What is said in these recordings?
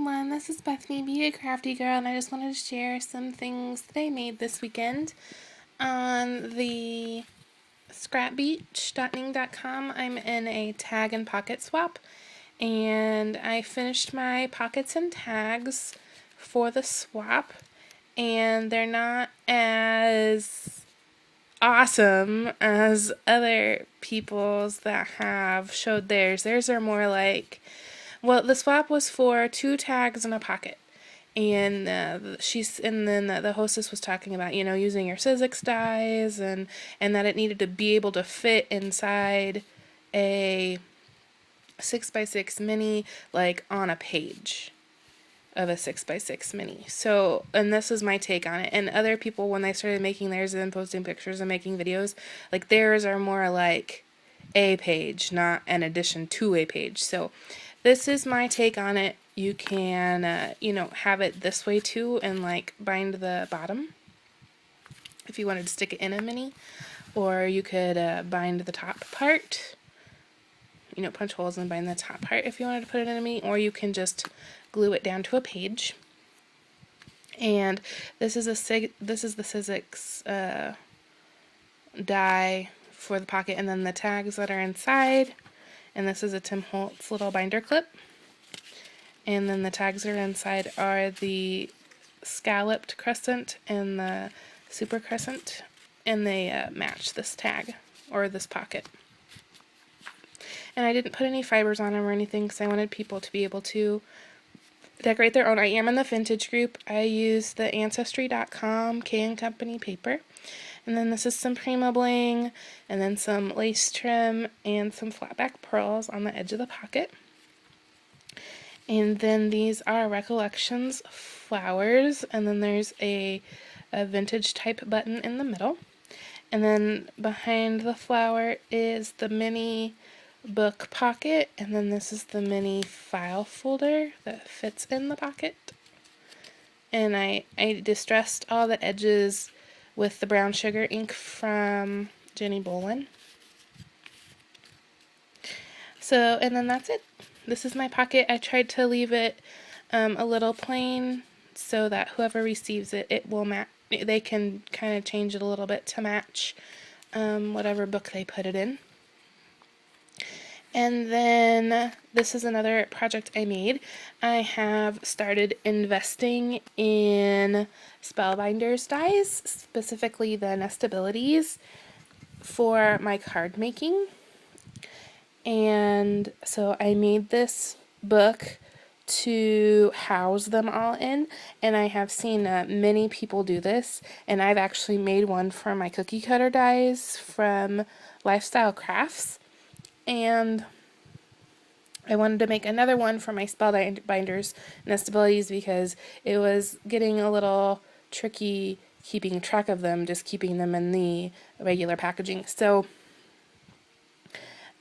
everyone, this is Bethany, Be a Crafty Girl, and I just wanted to share some things that I made this weekend on the scrapbeach.ning.com. I'm in a tag and pocket swap, and I finished my pockets and tags for the swap, and they're not as awesome as other people's that have showed theirs. Theirs are more like, well, the swap was for 2 tags and a pocket. And then the hostess was talking about, using your Sizzix dies and that it needed to be able to fit inside a 6x6 mini, like on a page of a 6x6 mini. So, and this is my take on it. And other people, when they started making theirs and posting pictures and making videos, like theirs are more like a page, not an addition to a page. So this is my take on it. You can, have it this way too and like bind the bottom if you wanted to stick it in a mini, or you could bind the top part, punch holes and bind the top part if you wanted to put it in a mini, or you can just glue it down to a page. And this is the Sizzix die for the pocket, and then the tags that are inside. And this is a Tim Holtz little binder clip. And then the tags that are inside are the scalloped crescent and the super crescent, and they match this tag or this pocket. And I didn't put any fibers on them or anything because I wanted people to be able to decorate their own. I am in the vintage group. I use the Ancestry.com K & Company paper. And then this is some Prima Bling, and then some lace trim, and some flatback pearls on the edge of the pocket. And then these are Recollections flowers, and then there's a vintage type button in the middle. And then behind the flower is the mini book pocket, and then this is the mini file folder that fits in the pocket. And I distressed all the edges with the brown sugar ink from Jenny Bolin. So, and then that's it. This is my pocket. I tried to leave it a little plain so that whoever receives it, it will match. They can kind of change it a little bit to match whatever book they put it in. And then this is another project I made. I have started investing in Spellbinders dies, specifically the Nestabilities, for my card making. And so I made this book to house them all in, and I have seen many people do this, and I've actually made one for my cookie cutter dies from Lifestyle Crafts. And I wanted to make another one for my Spellbinders Nestabilities because it was getting a little tricky keeping track of them, just keeping them in the regular packaging. So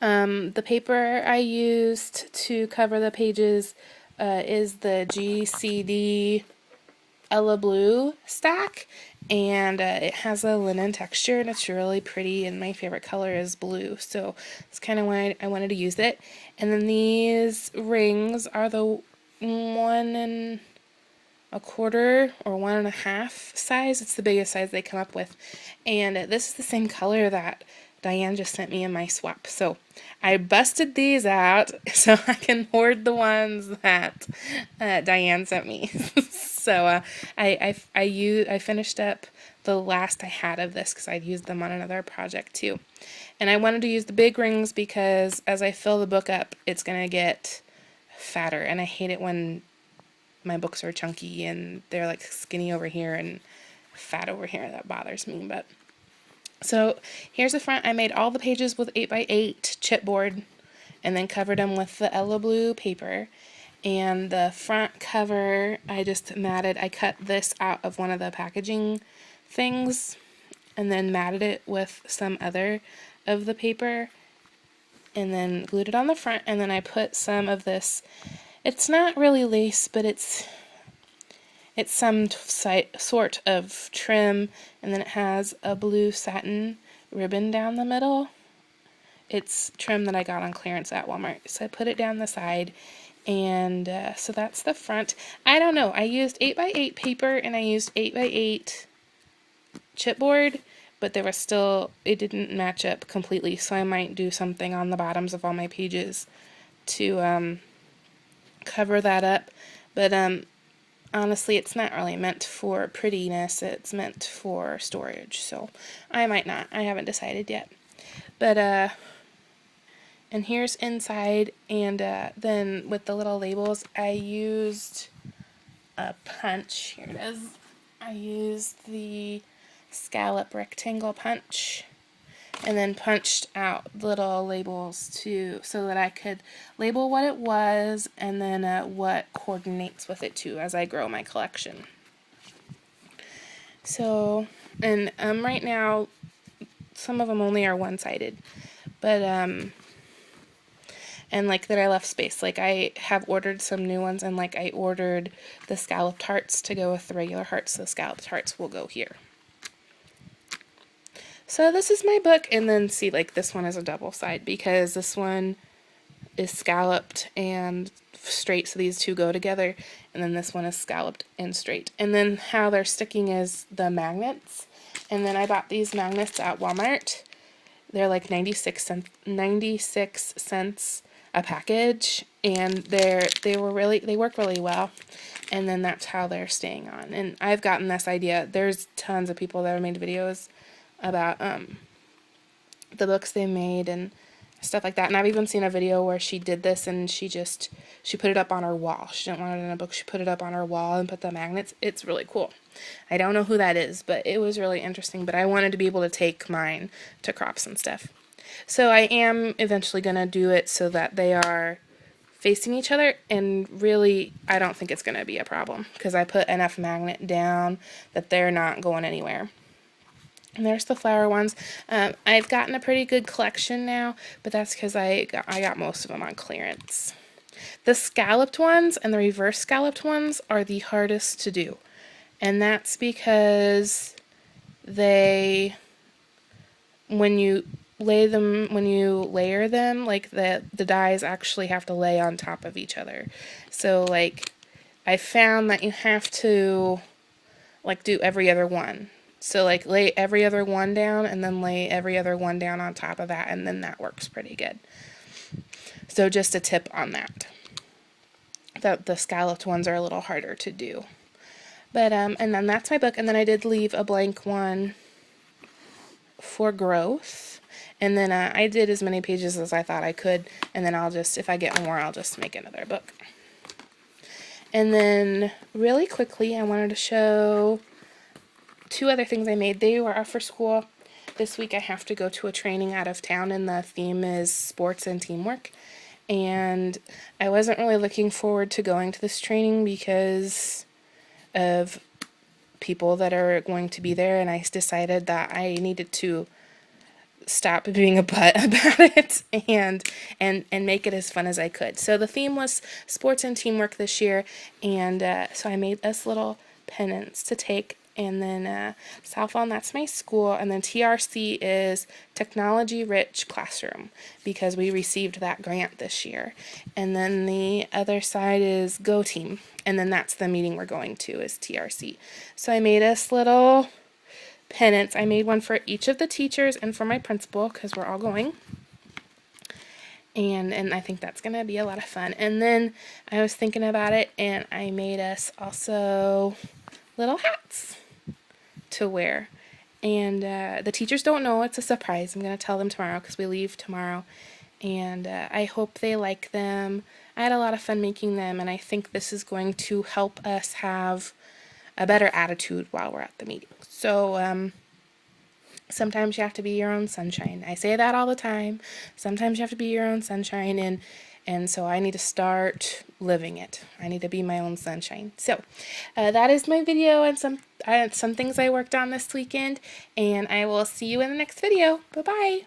the paper I used to cover the pages is the GCD Ella Blue stack, and it has a linen texture, and it's really pretty, and my favorite color is blue, so that's kind of why I wanted to use it. And then these rings are the 1 1/4 or 1 1/2 size. It's the biggest size they come up with, and this is the same color that Diane just sent me in my swap. So I busted these out so I can hoard the ones that Diane sent me. So I finished up the last I had of this because I'd used them on another project too. And I wanted to use the big rings because as I fill the book up, it's going to get fatter. And I hate it when my books are chunky and they're like skinny over here and fat over here. That bothers me, but... So here's the front. I made all the pages with 8x8 chipboard and then covered them with the Ella Blue paper. And the front cover, I just matted. I cut this out of one of the packaging things and then matted it with some other of the paper and then glued it on the front. And then I put some of this, it's not really lace, but it's some sort of trim, and then it has a blue satin ribbon down the middle. It's trim that I got on clearance at Walmart. So I put it down the side, And so that's the front. I don't know. I used 8x8 paper and I used 8x8 chipboard, but there was still, it didn't match up completely, so I might do something on the bottoms of all my pages to cover that up. But honestly, it's not really meant for prettiness, it's meant for storage, so I might not. I haven't decided yet. But and here's inside, and then with the little labels, I used a punch. Here it is. I used the scallop rectangle punch, and then punched out little labels too, so that I could label what it was and then what coordinates with it too as I grow my collection. So, and right now, some of them only are one-sided, but and like that I left space. Like I have ordered some new ones, and like I ordered the scalloped hearts to go with the regular hearts. So the scalloped hearts will go here. So this is my book, and then see, like this one is a double side because this one is scalloped and straight, so these two go together, and then this one is scalloped and straight. And then how they're sticking is the magnets, and then I bought these magnets at Walmart. They're like 96 cents a package, and they work really well, and then that's how they're staying on. And I've gotten this idea. There's tons of people that have made videos about the books they made and stuff like that, and I've even seen a video where she did this and she put it up on her wall. She didn't want it in a book, she put it up on her wall and put the magnets. It's really cool. I don't know who that is, but it was really interesting, but I wanted to be able to take mine to crops and stuff. So I am eventually going to do it so that they are facing each other, and really I don't think it's going to be a problem because I put enough magnet down that they're not going anywhere. And there's the flower ones. I've gotten a pretty good collection now, but that's because I got most of them on clearance. The scalloped ones and the reverse scalloped ones are the hardest to do, and that's because they, when you layer them, like the dies actually have to lay on top of each other. So like I found that you have to like do every other one. So like lay every other one down and then lay every other one down on top of that, and then that works pretty good. So just a tip on that. That the scalloped ones are a little harder to do. But and then that's my book, and then I did leave a blank one for growth. And then I did as many pages as I thought I could, and then I'll just, if I get more, I'll just make another book. And then really quickly, I wanted to show two other things I made. They were for school. This week I have to go to a training out of town, and the theme is sports and teamwork. And I wasn't really looking forward to going to this training because of people that are going to be there, and I decided that I needed to stop being a butt about it and make it as fun as I could. So the theme was sports and teamwork this year, and so I made us little pennants to take. And then Southlawn, that's my school, and then TRC is Technology Rich Classroom, because we received that grant this year. And then the other side is Go Team, and then that's the meeting we're going to, is TRC. So I made us little pennants. I made one for each of the teachers and for my principal, because we're all going. And I think that's going to be a lot of fun. And then I was thinking about it, and I made us also little hats to wear. And the teachers don't know. It's a surprise. I'm going to tell them tomorrow because we leave tomorrow. And I hope they like them. I had a lot of fun making them, and I think this is going to help us have a better attitude while we're at the meeting. So sometimes you have to be your own sunshine. I say that all the time. Sometimes you have to be your own sunshine, and so I need to start living it. I need to be my own sunshine. So that is my video and some things I worked on this weekend, and I will see you in the next video. Bye-bye.